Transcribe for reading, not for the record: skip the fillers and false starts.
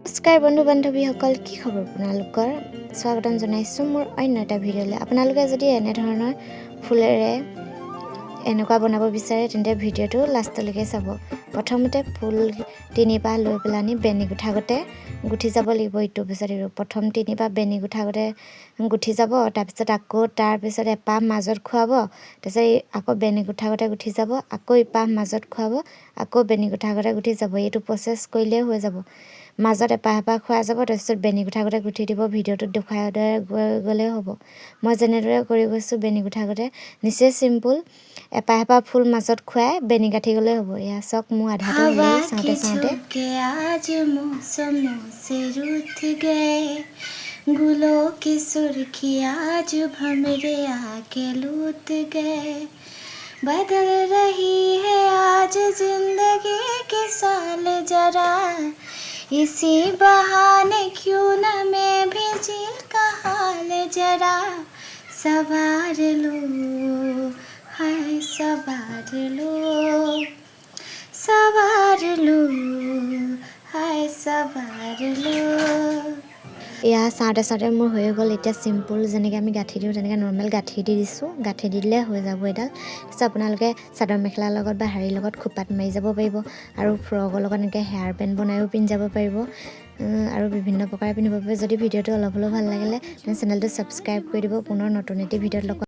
নমস্কাৰ বন্ধু বান্ধৱীসকল, কি খবৰ আপোনালোকৰ? স্বাগতম জনাইছোঁ মোৰ অন্য এটা ভিডিঅ'লৈ। আপোনালোকে যদি এনেধৰণৰ ফুলেৰে এনেকুৱা বনাব বিচাৰে তেন্তে ভিডিঅ'টো লাষ্টলৈকে চাব। প্ৰথমতে ফুল 3পাহ লৈ পেলানি বেনি গুঠাগতে গুঠি যাব লাগিব। ইটোৰ পিছত ইটো প্ৰথম 3পাহ বেনি গুঠাগতে গুঠি যাব, তাৰপিছত আকৌ তাৰপিছত এপাহ মাজত খুৱাব, তাৰপিছত আকৌ বেনি গুঠাগতে গুঠি যাব, আকৌ ইপাহ মাজত খুৱাব, আকৌ বেনি গুঠাগতে গুঠি যাব। এইটো প্ৰচেছ কৰিলেই হৈ যাব। মাজত এপাহ এপাহ খুৱাই যাব, তাৰপিছত বেনি গুঠাগতে গুঠি দিব। ভিডিঅ'টোত দেখুৱাই গ'লেই হ'ব। মই যেনেদৰে কৰি গৈছোঁ বেনি গুঠাগতে নিচেই চিম্পুল। এপাহ এপাহ ফুল মাজত খুৱাই বেনি গাঁঠি গ'লেই হ'ব। এয়া চাওক মোৰ আধাটো হ'লেই চাওঁতে চাওঁতে। गुलों की सुर्खियाँ आज भंवरे आके लूट गए, बदल रही है आज जिंदगी की साल जरा, इसी बहाने क्यों न मैं भी जील का हाल जरा सवार लो, हाय सवार लो, सवार लो, हाय सवार लो। এয়া চাওঁতে চাওঁতে মোৰ হৈ গ'ল। এতিয়া চিম্পুল যেনেকৈ আমি গাঁঠি দিওঁ তেনেকৈ নৰ্মেল গাঁঠি দি দিছোঁ। গাঁঠি দি দিলে হৈ যাব এডাল। তাৰপিছত আপোনালোকে চাদৰ মেখেলাৰ লগত বা শাৰীৰ লগত খোপাত মাৰি যাব পাৰিব, আৰু ফ্ৰকৰ লগত এনেকৈ হেয়াৰ বেণ্ড বনাইও পিন্ধি যাব পাৰিব, আৰু বিভিন্ন প্ৰকাৰে পিন্ধিব পাৰিব। যদি ভিডিঅ'টো অলপ হ'লেও ভাল লাগিলে তেন্তে চেনেলটো ছাবস্ক্ৰাইব কৰি দিব। পুনৰ নতুন এটি ভিডিঅ'ৰ লগত